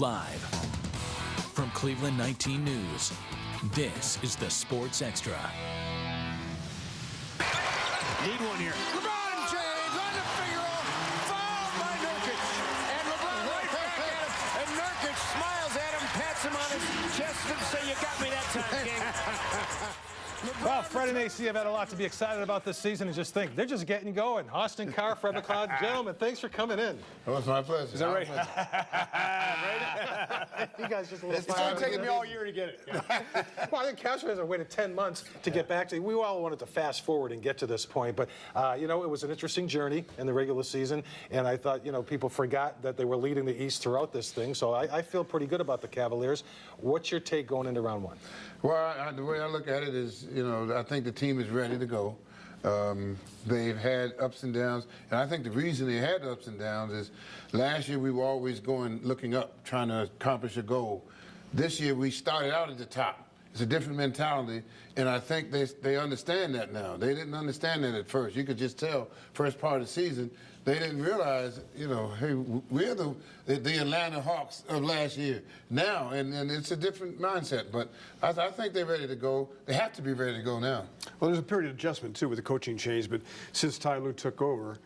Live from Cleveland 19 News, this is the Sports Extra. Need one here. LeBron James on the figure, fouled by Nurkic. And LeBron right back at him. And Nurkic smiles at him, pats him on his chest and say, "You got me that time, King." Well, Fred and AC have had a lot to be excited about this season, and just think, they're just getting going. Austin, Carr, Fred McLeod, gentlemen, thanks for coming in. Well, it's my pleasure. Is that right? Right? You guys just a little. It's only taken me all year to get it. Well, I think Cavs fans have waited 10 months to get back to. We all wanted to fast forward and get to this point, but you know, it was an interesting journey in the regular season, and I thought, you know, people forgot that they were leading the East throughout this thing. So I feel pretty good about the Cavaliers. What's your take going into round one? Well, the way I look at it is, you know, I think the team is ready to go. They've had ups and downs, and I think the reason they had ups and downs is last year we were always looking up, trying to accomplish a goal. This year we started out at the top. It's a different mentality, and I think they understand that now. They didn't understand that at first. You could just tell first part of the season, they didn't realize, you know, hey, we're the Atlanta Hawks of last year now, and it's a different mindset. But I think they're ready to go. They have to be ready to go now. Well, there's a period of adjustment, too, with the coaching change, but since Ty Lue took over,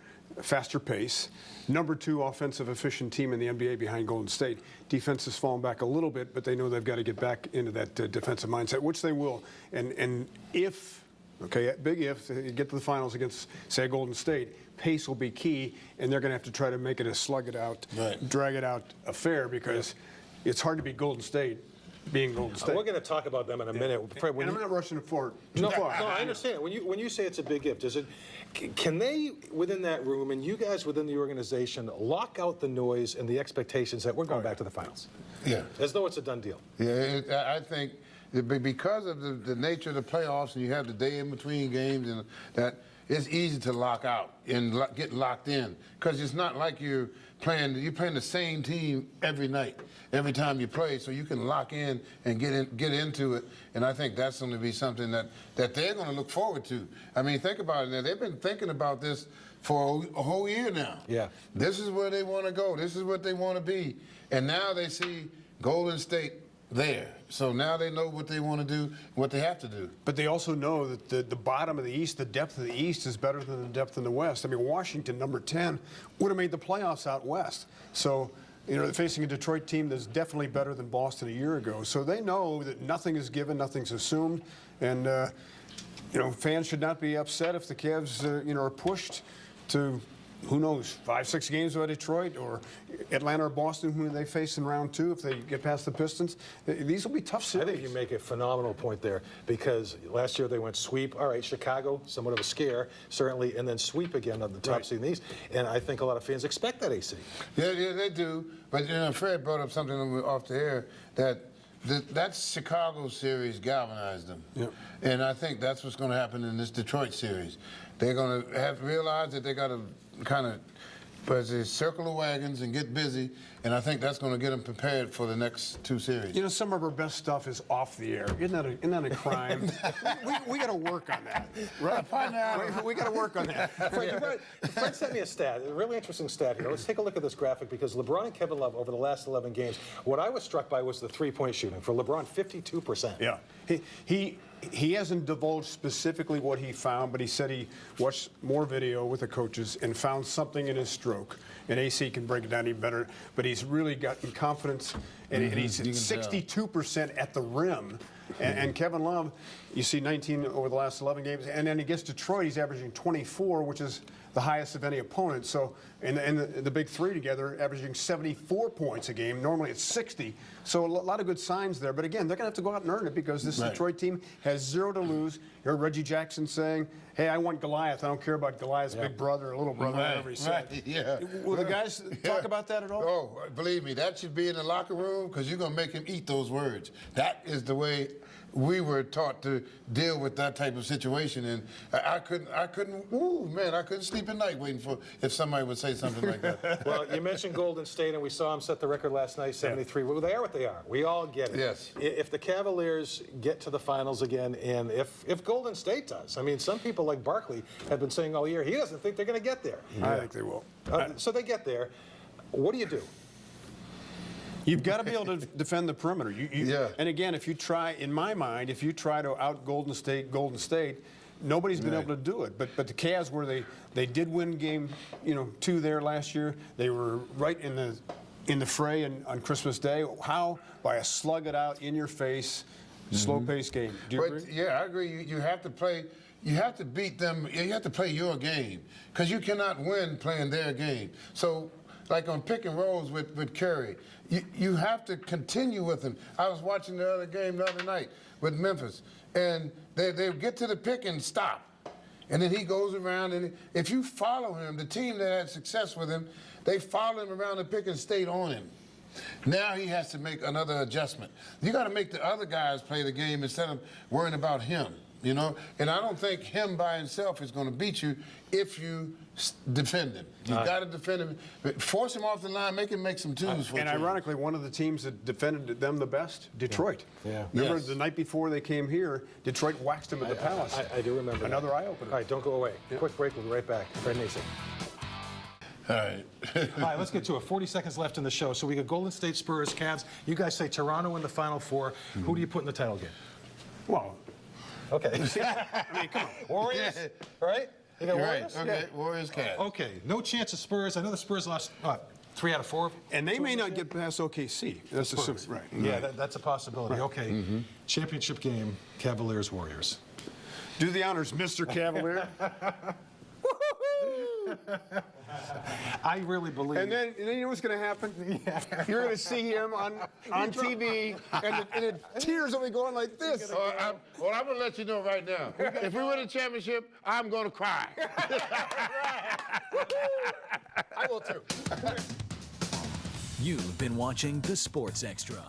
faster pace, #2 offensive efficient team in the NBA behind Golden State. Defense has fallen back a little bit, but they know they've got to get back into that defensive mindset, which they will. And if, okay, big if, you get to the finals against, say, Golden State, pace will be key, and they're going to have to try to make it a slug it out, drag it out affair, because it's hard to beat Golden State being Golden State. We're going to talk about them in a minute. Fred, and I'm not rushing forward No, too far. I understand. When you say it's a big gift, is it? Can they, within that room, and you guys within the organization, lock out the noise and the expectations that we're going back to the finals? Yeah. As though it's a done deal. Yeah, I think because of the nature of the playoffs, and you have the day in between games, and that it's easy to lock out and get locked in, because it's not like you're playing the same team every night, every time you play, so you can lock in and get into it. And I think that's going to be something that they're going to look forward to. I mean, think about it. They've been thinking about this for a whole year now. Yeah. This is where they want to go. This is what they want to be. And now they see Golden State there. So now they know what they want to do, what they have to do. But they also know that the bottom of the East, the depth of the East, is better than the depth in the West. I mean, Washington, #10, would have made the playoffs out West. So, you know, they're facing a Detroit team that's definitely better than Boston a year ago. So they know that nothing is given, nothing's assumed. And, you know, fans should not be upset if the Cavs, you know, are pushed to, who knows, 5-6 games by Detroit, or Atlanta or Boston, who they face in round 2 if they get past the Pistons. These will be tough series. I think you make a phenomenal point there, because last year they went sweep. All right, Chicago, somewhat of a scare, certainly, and then sweep again on the top seed in the East. And I think a lot of fans expect that, AC. Yeah, they do. But, you know, Fred brought up something off the air that Chicago series galvanized them. Yep. And I think that's what's going to happen in this Detroit series. They're going to have to realize that they got to kind of circle the wagons and get busy, and I think that's going to get them prepared for the next 2 series. You know, some of our best stuff is off the air. Isn't that a crime? we got to work on that. Right? We got to work on that. Fred sent me a stat, a really interesting stat here. Let's take a look at this graphic, because LeBron and Kevin Love over the last 11 games, what I was struck by was the three-point shooting. For LeBron, 52%. Yeah. He hasn't divulged specifically what he found, but he said he watched more video with the coaches and found something in his stroke. And AC can break it down even better, but he's really gotten confidence, and he's at 62% at the rim. And Kevin Love, you see 19 over the last 11 games, and then against Detroit, he's averaging 24, which is the highest of any opponent. So, and the big three together, averaging 74 points a game. Normally it's 60. So a lot of good signs there. But again, they're going to have to go out and earn it, because this Detroit team has 0 to lose. You heard Reggie Jackson saying, "Hey, I want Goliath. I don't care about Goliath's big brother or little brother." Whatever he said. Yeah. Will the guys talk about that at all? Oh, believe me, that should be in the locker room, because you're going to make him eat those words. That is the way we were taught to deal with that type of situation, and I couldn't sleep at night waiting for if somebody would say something like that. Well, you mentioned Golden State, and we saw them set the record last night, 73. Well, they are what they are. We all get it. Yes. If the Cavaliers get to the finals again, and if Golden State does, I mean, some people like Barkley have been saying all year he doesn't think they're going to get there. I think they will. So they get there. What do you do? You've got to be able to defend the perimeter. Yeah. And again, if you try, in my mind, if you try to out Golden State, nobody's been able to do it. But the Cavs, where they did win game 2 there last year, they were right in the fray on Christmas Day. How? By a slug it out in your face, slow-paced game. Do you agree? Yeah, I agree. You have to play. You have to beat them. You have to play your game because you cannot win playing their game. So, like on pick and rolls with Curry, you have to continue with him. I was watching the other game the other night with Memphis, and they get to the pick and stop. And then he goes around, and if you follow him, the team that had success with him, they follow him around the pick and stayed on him. Now he has to make another adjustment. You got to make the other guys play the game instead of worrying about him, And I don't think him by himself is going to beat you if you defend him. You got to defend him. Force him off the line. Make him make some twos for you. And ironically, one of the teams that defended them the best, Detroit. Yeah. Remember the night before they came here, Detroit waxed them at the Palace. I do remember Another that. eye-opener. All right, don't go away. Quick break. We'll be right back. Fred Mason. All right. All right, let's get to it. 40 seconds left in the show. So we got Golden State, Spurs, Cavs. You guys say Toronto in the Final Four. Who do you put in the title game? Well, okay. I mean, come on. Warriors, right? You got Warriors? Right. Okay. Warriors, Cavs. Okay. No chance of Spurs. I know the Spurs lost 3 out of 4. And they may not get past OKC. That's assuming. Right. Yeah, that's a possibility. Okay. Championship game, Cavaliers, Warriors. Do the honors, Mr. Cavalier. I really believe. And then you know what's going to happen? You're going to see him on TV, and the tears will be going like this. I'm going to let you know right now. If we win a championship, I'm going to cry. I will too. You've been watching The Sports Extra.